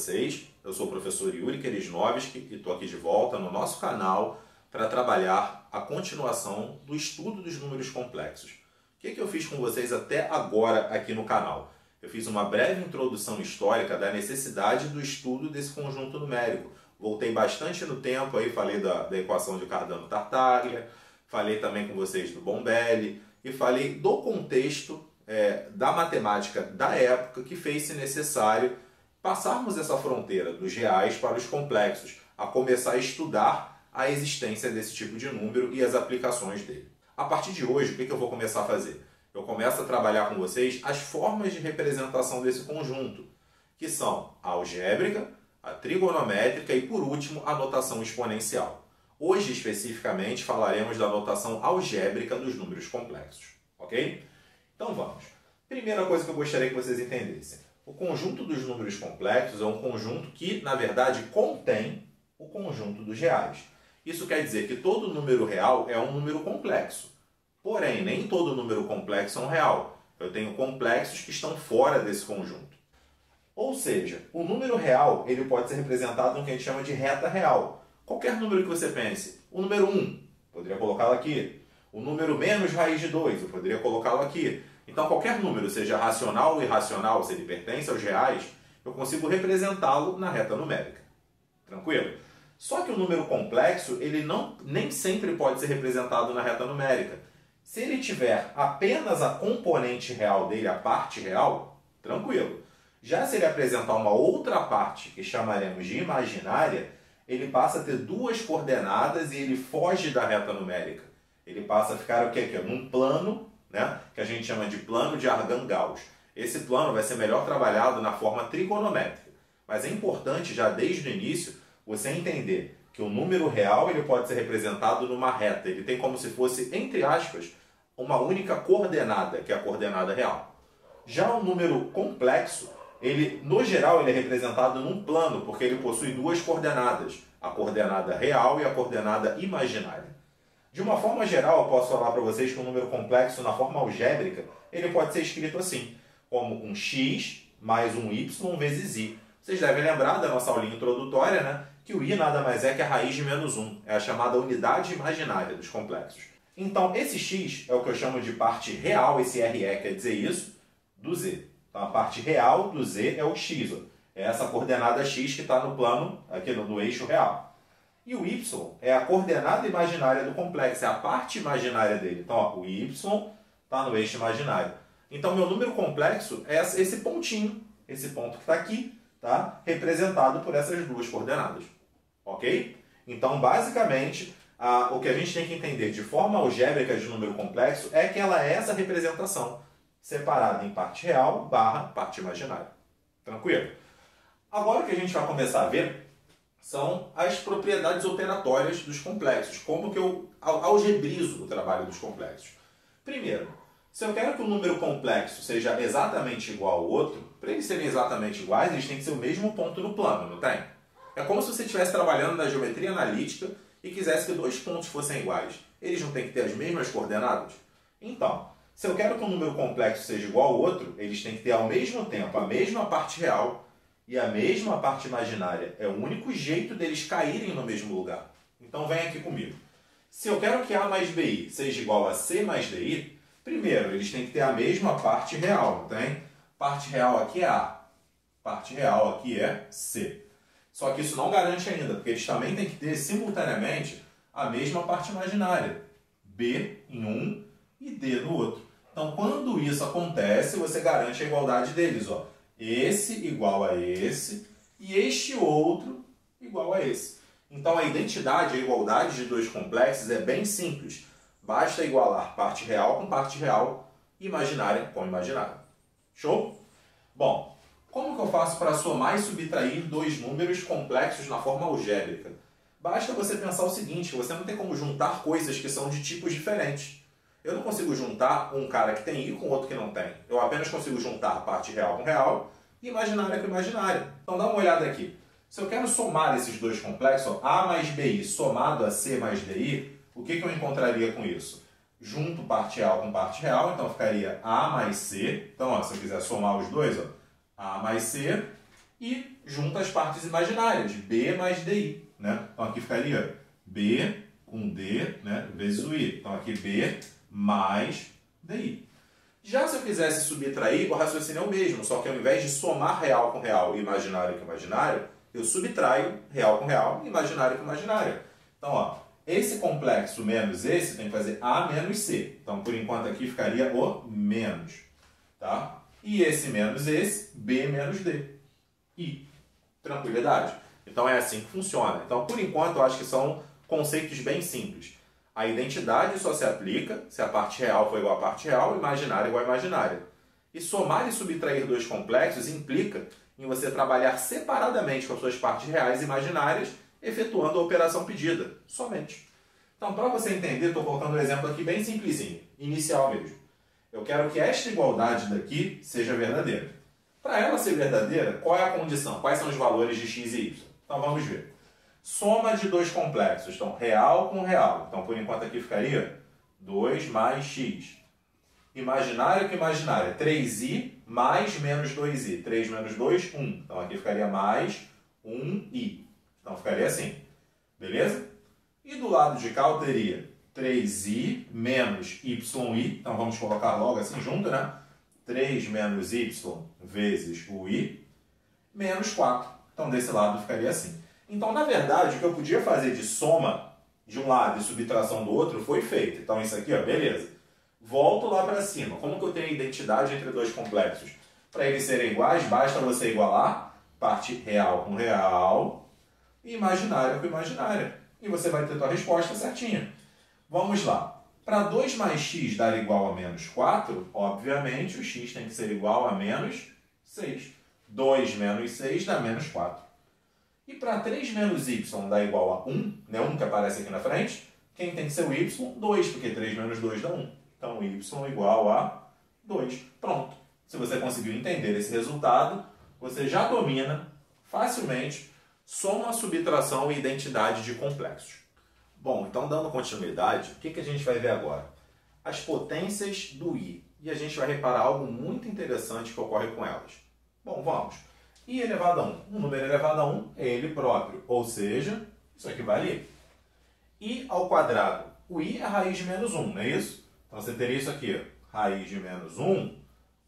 vocês. Eu sou o professor Yuri Keresnovski e estou aqui de volta no nosso canal para trabalhar a continuação do estudo dos números complexos. O que eu fiz com vocês até agora aqui no canal? Eu fiz uma breve introdução histórica da necessidade do estudo desse conjunto numérico. Voltei bastante no tempo, aí falei da equação de Cardano-Tartaglia, falei também com vocês do Bombelli e falei do contexto da matemática da época que fez-se necessário passarmos essa fronteira dos reais para os complexos, a começar a estudar a existência desse tipo de número e as aplicações dele. A partir de hoje, o que eu vou começar a fazer? Eu começo a trabalhar com vocês as formas de representação desse conjunto, que são a algébrica, a trigonométrica e, por último, a notação exponencial. Hoje, especificamente, falaremos da notação algébrica dos números complexos, ok? Então vamos. Primeira coisa que eu gostaria que vocês entendessem. O conjunto dos números complexos é um conjunto que, na verdade, contém o conjunto dos reais. Isso quer dizer que todo número real é um número complexo. Porém, nem todo número complexo é um real. Eu tenho complexos que estão fora desse conjunto. Ou seja, o número real ele pode ser representado no que a gente chama de reta real. Qualquer número que você pense. O número 1, poderia colocá-lo aqui. O número menos raiz de 2, eu poderia colocá-lo aqui. Então, qualquer número, seja racional ou irracional, se ele pertence aos reais, eu consigo representá-lo na reta numérica. Tranquilo? Só que o número complexo, ele nem sempre pode ser representado na reta numérica. Se ele tiver apenas a componente real dele, a parte real, tranquilo. Já se ele apresentar uma outra parte, que chamaremos de imaginária, ele passa a ter duas coordenadas e ele foge da reta numérica. Ele passa a ficar o quê? Num plano, né? Que a gente chama de plano de Argand-Gauss. Esse plano vai ser melhor trabalhado na forma trigonométrica. Mas é importante, já desde o início, você entender que o número real ele pode ser representado numa reta. Ele tem como se fosse, entre aspas, uma única coordenada, que é a coordenada real. Já o número complexo, no geral, ele é representado num plano, porque ele possui duas coordenadas, a coordenada real e a coordenada imaginária. De uma forma geral, eu posso falar para vocês que o número complexo, na forma algébrica, ele pode ser escrito assim, como um x mais um y vezes i. Vocês devem lembrar da nossa aulinha introdutória, né? Que o i nada mais é que a raiz de menos 1, é a chamada unidade imaginária dos complexos. Então, esse x é o que eu chamo de parte real, esse RE quer dizer isso, do z. Então, a parte real do z é o x, ó. É essa coordenada x que está no plano, aqui no eixo real. E o y é a coordenada imaginária do complexo, é a parte imaginária dele. Então, ó, o y está no eixo imaginário. Então, meu número complexo é esse pontinho, esse ponto que está aqui, tá? Representado por essas duas coordenadas. Ok? Então, basicamente, o que a gente tem que entender de forma algébrica de número complexo é que ela é essa representação, separada em parte real barra parte imaginária. Tranquilo? Agora o que a gente vai começar a ver são as propriedades operatórias dos complexos, como que eu algebrizo o trabalho dos complexos. Primeiro, se eu quero que um número complexo seja exatamente igual ao outro, para eles serem exatamente iguais, eles têm que ser o mesmo ponto no plano, não tem? É como se você estivesse trabalhando na geometria analítica e quisesse que dois pontos fossem iguais. Eles não têm que ter as mesmas coordenadas? Então, se eu quero que um número complexo seja igual ao outro, eles têm que ter ao mesmo tempo a mesma parte real e a mesma parte imaginária. É o único jeito deles caírem no mesmo lugar. Então vem aqui comigo. Se eu quero que A mais BI seja igual a C mais DI, primeiro eles têm que ter a mesma parte real, não tem? Parte real aqui é A, parte real aqui é C. Só que isso não garante ainda, porque eles também têm que ter simultaneamente a mesma parte imaginária. B em um e D no outro. Então, quando isso acontece, você garante a igualdade deles. Ó. Esse igual a esse e este outro igual a esse. Então, a identidade, a igualdade de dois complexos é bem simples. Basta igualar parte real com parte real e imaginária com imaginária. Show? Bom, como que eu faço para somar e subtrair dois números complexos na forma algébrica? Basta você pensar o seguinte, você não tem como juntar coisas que são de tipos diferentes. Eu não consigo juntar um cara que tem i com outro que não tem. Eu apenas consigo juntar parte real com real e imaginária com imaginária. Então dá uma olhada aqui. Se eu quero somar esses dois complexos, ó, A mais BI somado a C mais DI, o que eu encontraria com isso? Junto parte real com parte real, então ficaria A mais C. Então, ó, se eu quiser somar os dois, ó, A mais C e junta as partes imaginárias, B mais DI. Né? Então aqui ficaria B com D, né, vezes o I. Então aqui B mais DI. Já se eu quisesse subtrair, o raciocínio é o mesmo, só que ao invés de somar real com real e imaginário com imaginário, eu subtraio real com real e imaginário com imaginário. Então, ó, esse complexo menos esse tem que fazer A menos C. Então, por enquanto aqui ficaria o menos. Tá? E esse menos esse, B menos D. I. Tranquilidade. Então é assim que funciona. Então, por enquanto, eu acho que são conceitos bem simples. A identidade só se aplica se a parte real for igual à parte real, imaginária igual a imaginária. E somar e subtrair dois complexos implica em você trabalhar separadamente com as suas partes reais e imaginárias, efetuando a operação pedida, somente. Então, para você entender, estou colocando um exemplo aqui bem simplesinho, inicial mesmo. Eu quero que esta igualdade daqui seja verdadeira. Para ela ser verdadeira, qual é a condição? Quais são os valores de x e y? Então, vamos ver. Soma de dois complexos, então real com real. Então, por enquanto aqui ficaria 2 mais x. Imaginário com imaginário, 3i mais menos 2i. 3 menos 2, 1. Então, aqui ficaria mais 1i. Então, ficaria assim. Beleza? E do lado de cá eu teria 3i menos yi. Então, vamos colocar logo assim junto, né? 3 menos y vezes o i, menos 4. Então, desse lado ficaria assim. Então, na verdade, o que eu podia fazer de soma de um lado e subtração do outro foi feito. Então, isso aqui, ó, beleza. Volto lá para cima. Como que eu tenho a identidade entre dois complexos? Para eles serem iguais, basta você igualar parte real com real e imaginária com imaginária. E você vai ter a tua resposta certinha. Vamos lá. Para 2 mais x dar igual a menos 4, obviamente o x tem que ser igual a menos 6. 2 menos 6 dá menos 4. E para 3 menos y dá igual a 1, né? 1 que aparece aqui na frente, quem tem que ser o y? 2, porque 3 menos 2 dá 1. Então, y igual a 2. Pronto. Se você conseguiu entender esse resultado, você já domina facilmente soma, subtração e identidade de complexos. Bom, então dando continuidade, o que a gente vai ver agora? As potências do i. E a gente vai reparar algo muito interessante que ocorre com elas. Bom, vamos. I elevado a 1. Um número elevado a 1 é ele próprio, ou seja, isso aqui vai ali. I ao quadrado. O i é a raiz de menos 1, não é isso? Então você teria isso aqui, ó, raiz de menos 1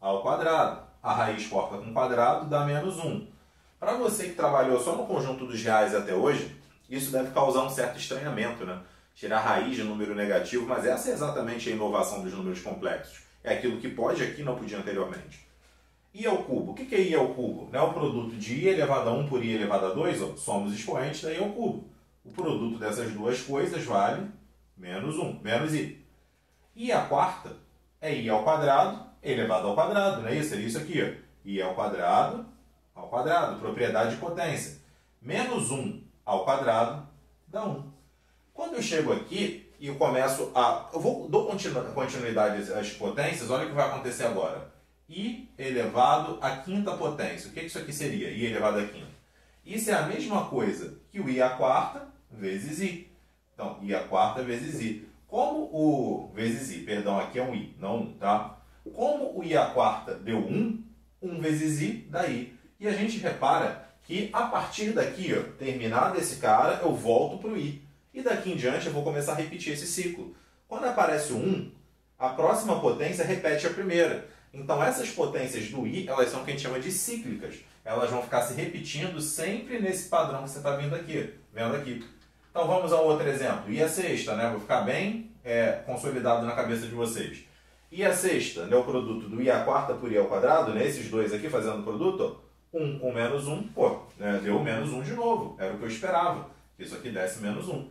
ao quadrado. A raiz corta com quadrado dá menos 1. Para você que trabalhou só no conjunto dos reais até hoje, isso deve causar um certo estranhamento, né? Tirar raiz de número negativo, mas essa é exatamente a inovação dos números complexos. É aquilo que pode aqui não podia anteriormente. I ao cubo. O que é I ao cubo? É o produto de I elevado a 1 por I elevado a 2, ó, somos expoentes da I ao cubo. O produto dessas duas coisas vale menos 1, menos I. I à quarta é I ao quadrado elevado ao quadrado, não é isso? Seria isso aqui, ó. I ao quadrado, propriedade de potência. Menos 1 ao quadrado dá 1. Quando eu chego aqui e eu começo a... dou continuidade às potências, olha o que vai acontecer agora. I elevado à quinta potência. O que isso aqui seria? I elevado à quinta. Isso é a mesma coisa que o I à quarta vezes I. Então, I à quarta vezes I. Como o... vezes I, perdão, aqui é um I, não 1, tá? Como o I à quarta deu 1, 1 vezes I dá I. E a gente repara que a partir daqui, ó, terminado esse cara, eu volto para o I. E daqui em diante eu vou começar a repetir esse ciclo. Quando aparece o 1, a próxima potência repete a primeira. Então essas potências do I, elas são o que a gente chama de cíclicas. Elas vão ficar se repetindo sempre nesse padrão que você está vendo aqui. Então vamos a um outro exemplo. I à sexta, né? Vou ficar bem consolidado na cabeça de vocês. I à sexta, né? O produto do I à quarta por I ao quadrado, né? Esses dois aqui fazendo o produto, ó. 1 com menos 1, pô, né? Deu menos 1 de novo. Era o que eu esperava, que isso aqui desse menos 1.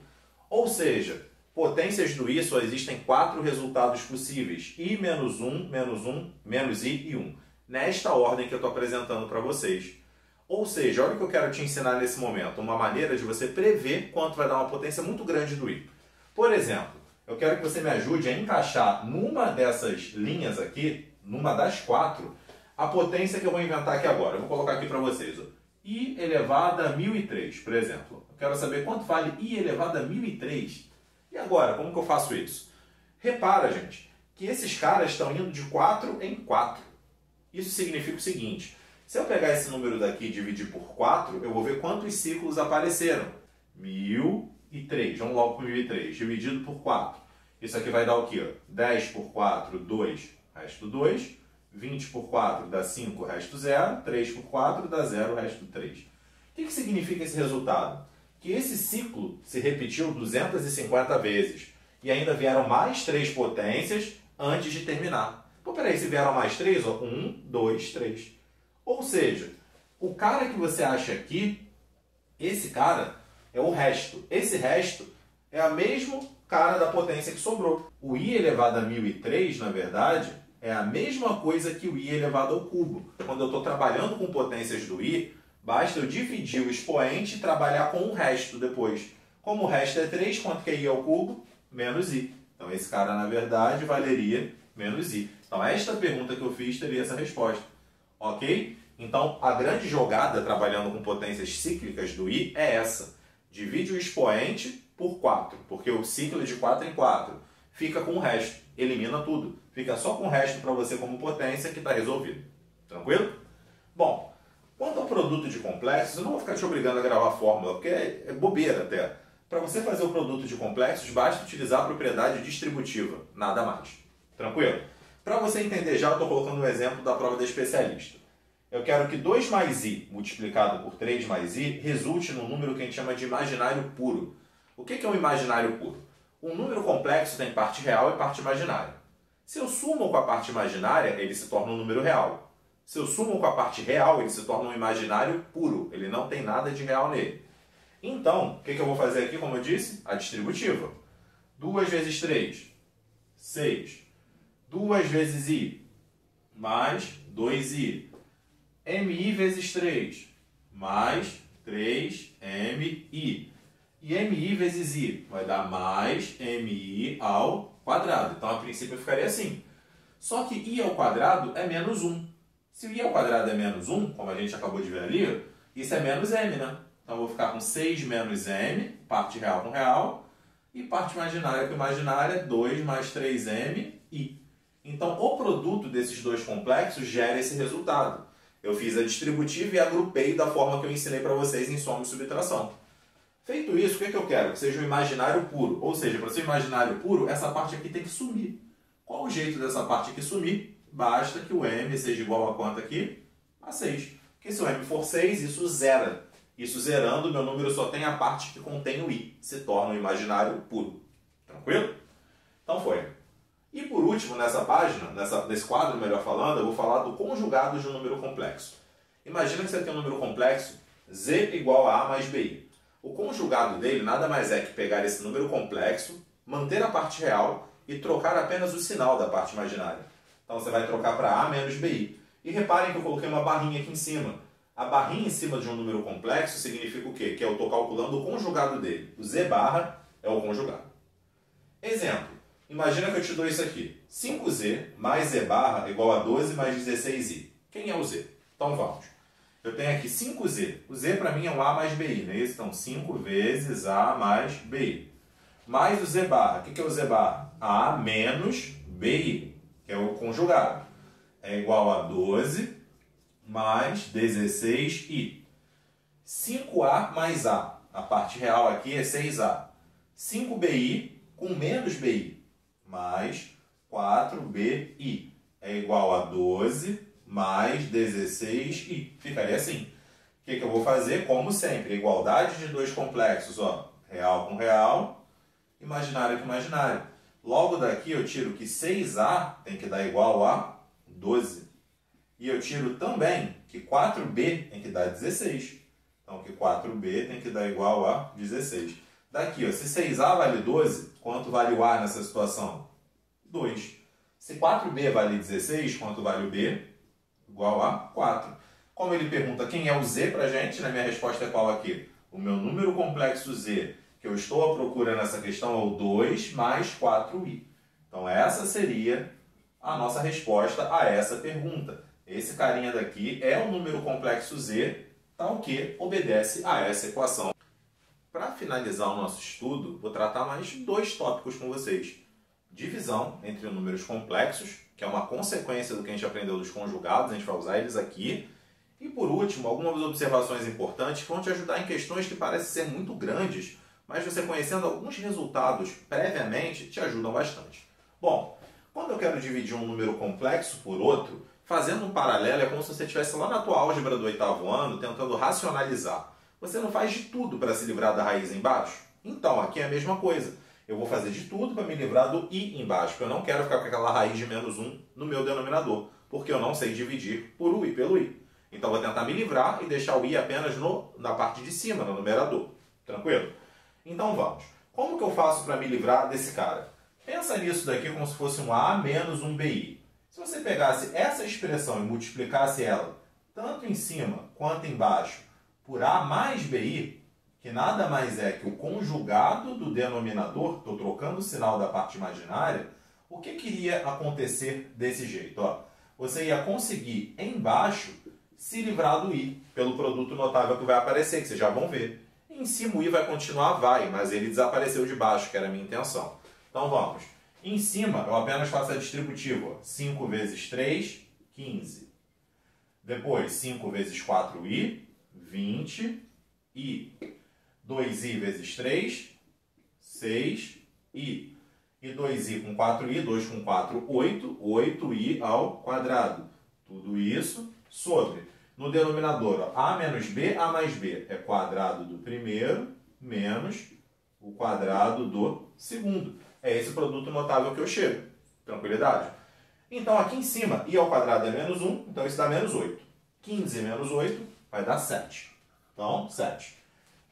Ou seja, potências do I só existem 4 resultados possíveis. I menos 1, menos 1, menos I e 1. Nesta ordem que eu estou apresentando para vocês. Ou seja, olha o que eu quero te ensinar nesse momento. Uma maneira de você prever quanto vai dar uma potência muito grande do I. Por exemplo, eu quero que você me ajude a encaixar numa dessas linhas aqui, numa das 4, a potência que eu vou inventar aqui agora. Eu vou colocar aqui para vocês. Ó. I elevado a 1003, por exemplo. Eu quero saber quanto vale I elevado a 1003. E agora, como que eu faço isso? Repara, gente, que esses caras estão indo de 4 em 4. Isso significa o seguinte, Se eu pegar esse número daqui e dividir por 4, eu vou ver quantos ciclos apareceram. 1003. Vamos logo para 1003. Dividido por 4. Isso aqui vai dar o quê? 10 por 4, 2, resto 2. 20 por 4 dá 5, resto 0. 3 por 4 dá 0, resto 3. O que significa esse resultado? Que esse ciclo se repetiu 250 vezes. E ainda vieram mais 3 potências antes de terminar. Pô, peraí, se vieram mais 3, ó, 1, 2, 3. Ou seja, o cara que você acha aqui, esse cara é o resto. Esse resto é a mesma cara da potência que sobrou. O i elevado a 1003, na verdade, é a mesma coisa que o i elevado ao cubo. Quando eu estou trabalhando com potências do i, basta eu dividir o expoente e trabalhar com o resto depois. Como o resto é 3, quanto que é i ao cubo? Menos i. Então esse cara, na verdade, valeria menos i. Então esta pergunta que eu fiz teria essa resposta. Ok? Então a grande jogada trabalhando com potências cíclicas do i é essa. Divide o expoente por 4, porque o ciclo é de 4 em 4. Fica com o resto. Elimina tudo. Fica só com o resto para você como potência que está resolvido. Tranquilo? Bom, quanto ao produto de complexos, eu não vou ficar te obrigando a gravar a fórmula, porque é bobeira até. Para você fazer o produto de complexos, basta utilizar a propriedade distributiva, nada mais. Tranquilo? Para você entender já, eu estou colocando um exemplo da prova da especialista. Eu quero que 2 mais i multiplicado por 3 mais i resulte num número que a gente chama de imaginário puro. O que é um imaginário puro? Um número complexo tem parte real e parte imaginária. Se eu sumo com a parte imaginária, ele se torna um número real. Se eu sumo com a parte real, ele se torna um imaginário puro. Ele não tem nada de real nele. Então, o que eu vou fazer aqui, como eu disse? A distributiva. 2 vezes 3, 6. 2 vezes i, mais 2i. mi vezes 3, mais 3mi. E mi vezes i vai dar mais mi ao quadrado. Então, a princípio, ficaria assim. Só que i ao quadrado é menos 1. Se o i ao quadrado é menos 1, como a gente acabou de ver ali, isso é menos m, né? Então, eu vou ficar com 6 menos m, parte real com real, e parte imaginária com imaginária, 2 mais 3m, i. Então, o produto desses dois complexos gera esse resultado. Eu fiz a distributiva e agrupei da forma que eu ensinei para vocês em soma e subtração. Feito isso, o que eu quero? Que seja um imaginário puro. Ou seja, para ser imaginário puro, essa parte aqui tem que sumir. Qual o jeito dessa parte aqui sumir? Basta que o m seja igual a quanto aqui? A 6. Porque se o m for 6, isso zera. Isso zerando, meu número só tem a parte que contém o i. Se torna um imaginário puro. Tranquilo? Então foi. E por último, nessa página, nesse quadro, melhor falando, eu vou falar do conjugado de um número complexo. Imagina que você tem um número complexo z igual a a mais bi. O conjugado dele nada mais é que pegar esse número complexo, manter a parte real e trocar apenas o sinal da parte imaginária. Então você vai trocar para a menos bi. E reparem que eu coloquei uma barrinha aqui em cima. A barrinha em cima de um número complexo significa o quê? Que eu estou calculando o conjugado dele. O z barra é o conjugado. Exemplo. Imagina que eu te dou isso aqui. 5z mais z barra igual a 12 mais 16i. Quem é o z? Então vamos. Eu tenho aqui 5z. O z para mim é o a mais bi, não é isso? Então 5 vezes a mais bi. Mais o z barra. O que é o z barra? A menos bi, que é o conjugado. É igual a 12 mais 16i. 5a mais a. A parte real aqui é 6a. 5bi com menos bi. Mais 4bi. É igual a 12 mais 16i. Ficaria assim. O que eu vou fazer? Como sempre, igualdade de dois complexos. Ó, real com real, imaginário com imaginário. Logo daqui eu tiro que 6a tem que dar igual a 12. E eu tiro também que 4b tem que dar 16. Então, que 4b tem que dar igual a 16. Daqui, ó, se 6a vale 12, quanto vale o a nessa situação? 2. Se 4b vale 16, quanto vale o b? Igual a 4. Como ele pergunta quem é o z para a gente, minha resposta é qual aqui? O meu número complexo z, que eu estou à procura nessa questão, é o 2 mais 4i. Então, essa seria a nossa resposta a essa pergunta. Esse carinha daqui é o número complexo z, tal que obedece a essa equação. Para finalizar o nosso estudo, vou tratar mais dois tópicos com vocês. Divisão entre números complexos, que é uma consequência do que a gente aprendeu dos conjugados, a gente vai usar eles aqui. E por último, algumas observações importantes que vão te ajudar em questões que parecem ser muito grandes, mas você conhecendo alguns resultados previamente te ajudam bastante. Bom, quando eu quero dividir um número complexo por outro, fazendo um paralelo é como se você estivesse lá na tua álgebra do 8º ano tentando racionalizar. Você não faz de tudo para se livrar da raiz embaixo? Então, aqui é a mesma coisa. Eu vou fazer de tudo para me livrar do i embaixo, porque eu não quero ficar com aquela raiz de menos 1 no meu denominador, porque eu não sei dividir por u e pelo i. Então, eu vou tentar me livrar e deixar o i apenas na parte de cima, no numerador. Tranquilo? Então, vamos. Como que eu faço para me livrar desse cara? Pensa nisso daqui como se fosse um a menos um bi. Se você pegasse essa expressão e multiplicasse ela, tanto em cima quanto embaixo, por a mais bi, que nada mais é que o conjugado do denominador, estou trocando o sinal da parte imaginária, o que iria acontecer desse jeito? Ó, você ia conseguir embaixo se livrar do i, pelo produto notável que vai aparecer, que vocês já vão ver. Em cima o i vai continuar, vai, mas ele desapareceu de baixo, que era a minha intenção. Então vamos. Em cima eu apenas faço a distributiva. 5 vezes 3, 15. Depois 5 vezes 4i, 20. I. 2i vezes 3, 6i. E 2i com 4i, 2 com 4, 8. 8i ao quadrado. Tudo isso sobre, no denominador, ó, a menos b, a mais b. É quadrado do primeiro menos o quadrado do segundo. É esse produto notável que eu chego. Tranquilidade? Então, aqui em cima, i ao quadrado é menos 1, então isso dá menos 8. 15 menos 8 vai dar 7. Então, 7.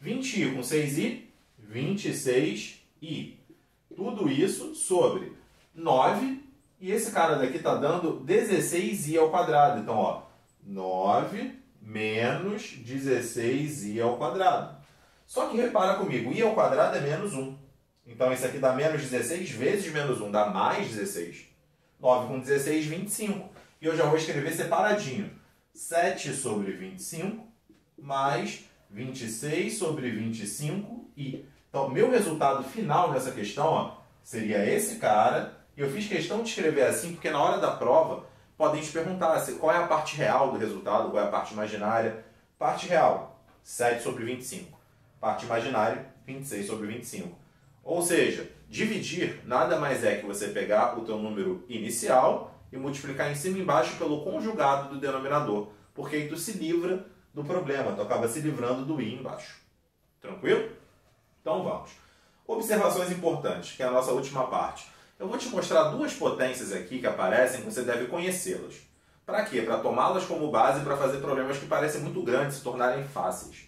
20i com 6i, 26i. Tudo isso sobre 9, e esse cara daqui está dando 16i ao quadrado. Então, ó, 9 menos 16i ao quadrado. Só que repara comigo, i ao quadrado é menos 1. Então, isso aqui dá menos 16 vezes menos 1, dá mais 16. 9 com 16, 25. E eu já vou escrever separadinho. 7 sobre 25 mais 26 sobre 25i. Então, meu resultado final nessa questão, ó, seria esse cara. E eu fiz questão de escrever assim, porque na hora da prova, podem te perguntar qual é a parte real do resultado, qual é a parte imaginária. Parte real, 7 sobre 25. Parte imaginária, 26 sobre 25. Ou seja, dividir nada mais é que você pegar o teu número inicial e multiplicar em cima e embaixo pelo conjugado do denominador. Porque aí tu se livra do problema, tu acaba se livrando do i embaixo. Tranquilo? Então vamos. Observações importantes, que é a nossa última parte. Eu vou te mostrar duas potências aqui que aparecem, que você deve conhecê-las. Para quê? Para tomá-las como base para fazer problemas que parecem muito grandes se tornarem fáceis.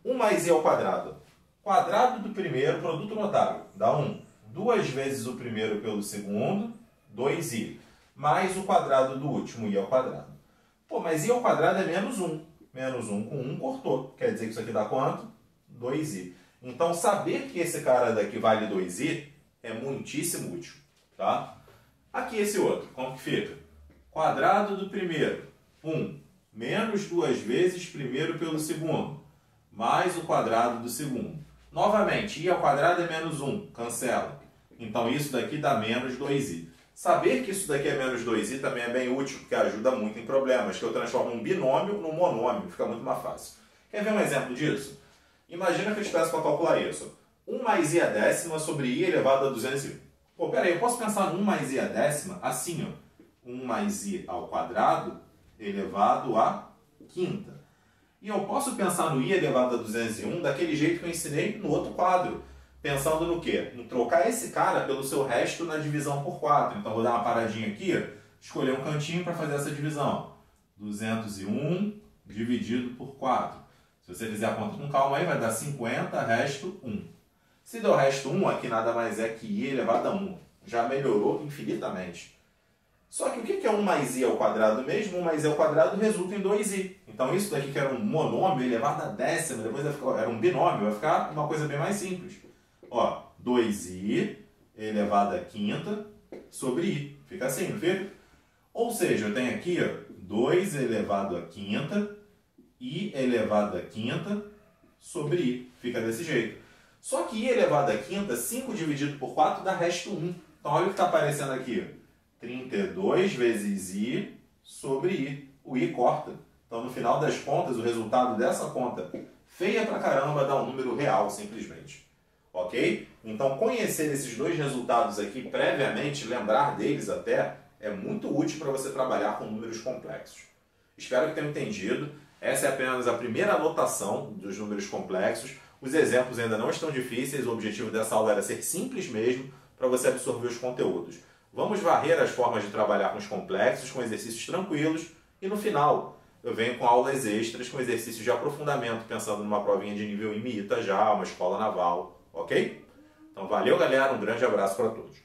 1 mais i ao quadrado. Quadrado do primeiro, produto notável, dá 1. 2 vezes o primeiro pelo segundo, 2i. Mais o quadrado do último, i ao quadrado. Pô, mas i ao quadrado é menos 1. Menos 1 com 1 cortou. Quer dizer que isso aqui dá quanto? 2i. Então, saber que esse cara daqui vale 2i é muitíssimo útil. Tá? Aqui esse outro, como que fica? Quadrado do primeiro, 1. Menos 2 vezes primeiro pelo segundo. Mais o quadrado do segundo. Novamente, i ao quadrado é menos 1, cancela. Então isso daqui dá menos 2i. Saber que isso daqui é menos 2i também é bem útil, porque ajuda muito em problemas, que eu transformo um binômio num monômio, fica muito mais fácil. Quer ver um exemplo disso? Imagina que eu estivesse para calcular isso. 1 mais i à décima sobre i elevado a 201. Pô, peraí, eu posso pensar no 1 mais i à décima assim, ó. 1 mais i ao quadrado elevado à quinta. E eu posso pensar no i elevado a 201 daquele jeito que eu ensinei no outro quadro. Pensando no quê? Em trocar esse cara pelo seu resto na divisão por 4. Então, vou dar uma paradinha aqui, escolher um cantinho para fazer essa divisão. 201 dividido por 4. Se você fizer a conta com calma aí, vai dar 50, resto 1. Se der o resto 1, aqui nada mais é que i elevado a 1. Já melhorou infinitamente. Só que o que é 1 mais i ao quadrado mesmo? 1 mais i ao quadrado resulta em 2i. Então isso daqui que era um monômio elevado a décima, depois era um binômio, vai ficar uma coisa bem mais simples. Ó, 2i elevado a quinta sobre i. Fica assim, não fica? Ou seja, eu tenho aqui ó, 2 elevado a quinta, i elevado a quinta sobre i. Fica desse jeito. Só que i elevado a quinta, 5 dividido por 4 dá resto 1. Então olha o que está aparecendo aqui. 32 vezes i sobre i. O i corta. Então, no final das contas, o resultado dessa conta feia pra caramba dá um número real, simplesmente. Ok? Então, conhecer esses dois resultados aqui previamente, lembrar deles até, é muito útil para você trabalhar com números complexos. Espero que tenham entendido. Essa é apenas a primeira anotação dos números complexos. Os exemplos ainda não estão difíceis, o objetivo dessa aula era ser simples mesmo, para você absorver os conteúdos. Vamos varrer as formas de trabalhar com os complexos, com exercícios tranquilos, e no final eu venho com aulas extras, com exercícios de aprofundamento, pensando numa provinha de nível IMITA já, uma escola naval, ok? Então valeu galera, um grande abraço para todos.